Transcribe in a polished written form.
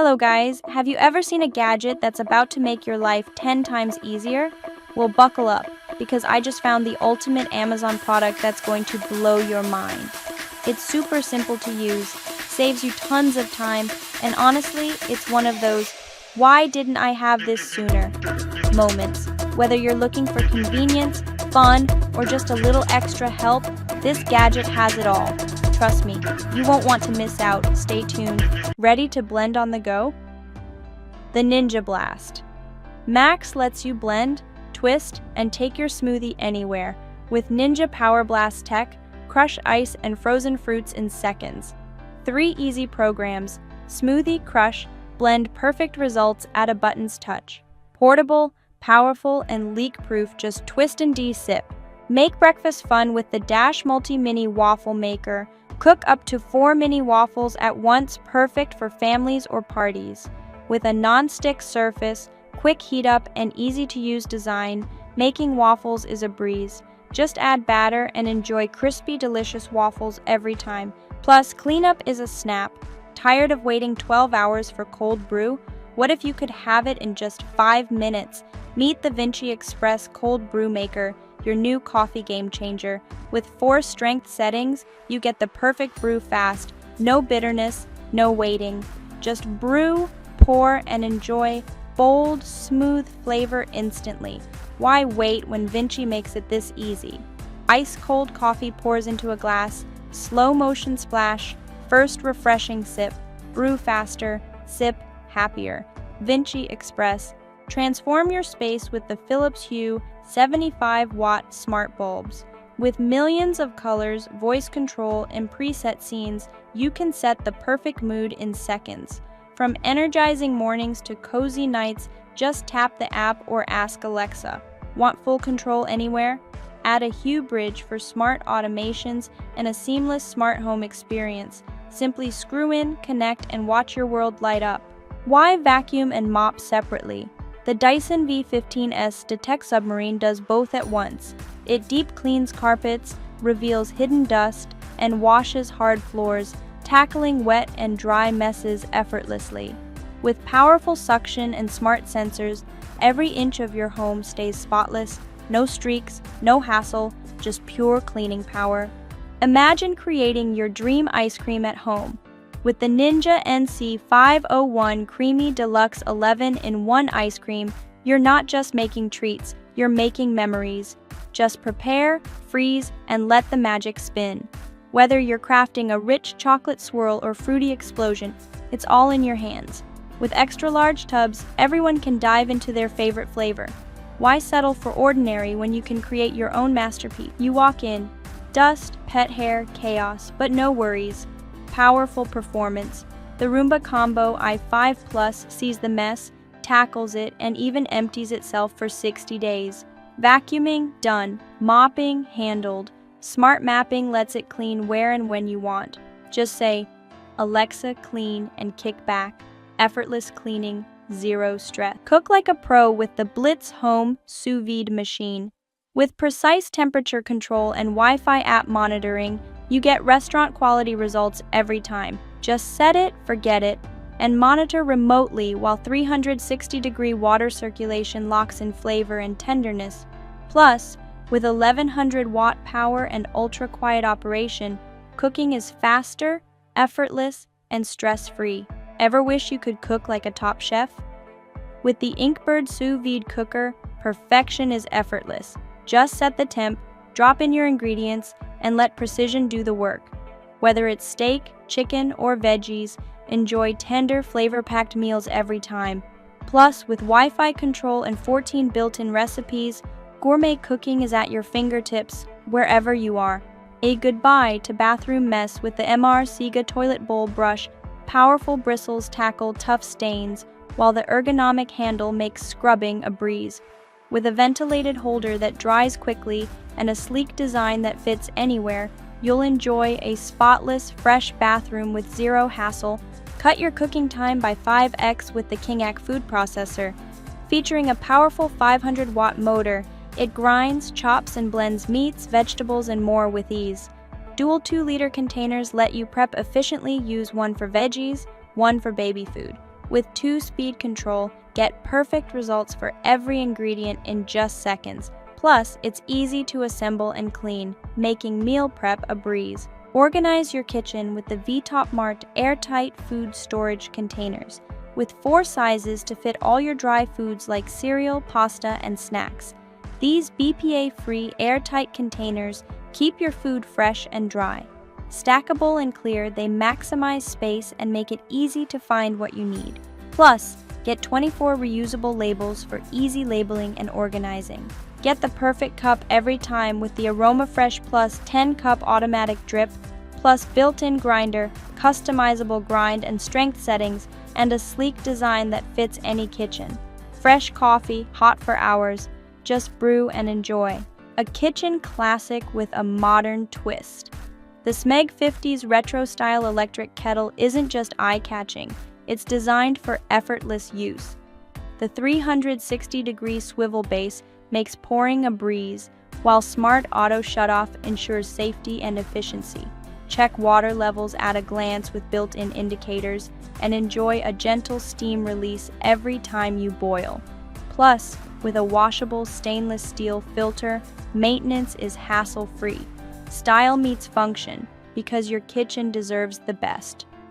Hello guys, have you ever seen a gadget that's about to make your life 10 times easier? Well, buckle up, because I just found the ultimate Amazon product that's going to blow your mind. It's super simple to use, saves you tons of time, and honestly, it's one of those, why didn't I have this sooner moments. Whether you're looking for convenience, fun, or just a little extra help, this gadget has it all. Trust me, you won't want to miss out. Stay tuned. Ready to blend on the go? The Ninja Blast. Max lets you blend, twist, and take your smoothie anywhere. With Ninja Power Blast tech, crush ice and frozen fruits in seconds. 3 easy programs: smoothie, crush, blend, perfect results at a button's touch. Portable, powerful, and leak-proof. Just twist and sip. Make breakfast fun with the Dash Multi-Mini Waffle Maker. Cook up to 4 mini waffles at once, perfect for families or parties. With a non-stick surface, quick heat up, and easy-to-use design, making waffles is a breeze. Just add batter and enjoy crispy, delicious waffles every time. Plus, cleanup is a snap. Tired of waiting 12 hours for cold brew? What if you could have it in just 5 minutes? Meet the Vinci Express Cold Brew Maker, your new coffee game changer. With 4 strength settings, you get the perfect brew fast. No bitterness, no waiting. Just brew, pour, and enjoy bold, smooth flavor instantly. Why wait when Vinci makes it this easy? Ice-cold coffee pours into a glass, slow motion splash, first refreshing sip, brew faster, sip happier. Vinci Express. Transform your space with the Philips Hue 75-watt smart bulbs. With millions of colors, voice control, and preset scenes, you can set the perfect mood in seconds. From energizing mornings to cozy nights, just tap the app or ask Alexa. Want full control anywhere? Add a Hue bridge for smart automations and a seamless smart home experience. Simply screw in, connect, and watch your world light up. Why vacuum and mop separately? The Dyson V15S Detect Submarine does both at once. It deep cleans carpets, reveals hidden dust, and washes hard floors, tackling wet and dry messes effortlessly. With powerful suction and smart sensors, every inch of your home stays spotless. No streaks, no hassle, just pure cleaning power. Imagine creating your dream ice cream at home. With the Ninja NC 501 Creamy Deluxe 11-in-1 ice cream, you're not just making treats, you're making memories. Just prepare, freeze, and let the magic spin. Whether you're crafting a rich chocolate swirl or fruity explosion, it's all in your hands. With extra-large tubs, everyone can dive into their favorite flavor. Why settle for ordinary when you can create your own masterpiece? You walk in, dust, pet hair, chaos, but no worries. Powerful performance. The Roomba Combo i5 Plus sees the mess, tackles it, and even empties itself for 60 days. Vacuuming, done. Mopping, handled. Smart mapping lets it clean where and when you want. Just say, Alexa, clean, and kick back. Effortless cleaning, zero stress. Cook like a pro with the Blitz Home Sous Vide Machine. With precise temperature control and Wi-Fi app monitoring, you get restaurant-quality results every time. Just set it, forget it, and monitor remotely while 360-degree water circulation locks in flavor and tenderness. Plus, with 1100-watt power and ultra-quiet operation, cooking is faster, effortless, and stress-free. Ever wish you could cook like a top chef? With the Inkbird Sous Vide Cooker, perfection is effortless. Just set the temp, drop in your ingredients, and let precision do the work. Whether it's steak, chicken, or veggies, enjoy tender, flavor-packed meals every time. Plus, with Wi-Fi control and 14 built-in recipes, gourmet cooking is at your fingertips, wherever you are. A goodbye to bathroom mess with the MR Sega Toilet Bowl Brush. Powerful bristles tackle tough stains, while the ergonomic handle makes scrubbing a breeze. With a ventilated holder that dries quickly and a sleek design that fits anywhere, you'll enjoy a spotless, fresh bathroom with zero hassle. Cut your cooking time by 5x with the Kingac food processor. Featuring a powerful 500-watt motor, it grinds, chops, and blends meats, vegetables, and more with ease. Dual 2-liter containers let you prep efficiently. Use one for veggies, one for baby food. With 2-speed control, get perfect results for every ingredient in just seconds. Plus, it's easy to assemble and clean, making meal prep a breeze. Organize your kitchen with the VTop marked airtight food storage containers, with 4 sizes to fit all your dry foods like cereal, pasta, and snacks. These BPA-free airtight containers keep your food fresh and dry. Stackable and clear, they maximize space and make it easy to find what you need. Plus, get 24 reusable labels for easy labeling and organizing. Get the perfect cup every time with the AromaFresh Plus 10-cup automatic drip, plus built-in grinder, customizable grind and strength settings, and a sleek design that fits any kitchen. Fresh coffee, hot for hours, just brew and enjoy. A kitchen classic with a modern twist. The Smeg 50's retro-style electric kettle isn't just eye-catching, it's designed for effortless use. The 360-degree swivel base makes pouring a breeze, while smart auto shutoff ensures safety and efficiency. Check water levels at a glance with built-in indicators and enjoy a gentle steam release every time you boil. Plus, with a washable stainless steel filter, maintenance is hassle-free. Style meets function because your kitchen deserves the best.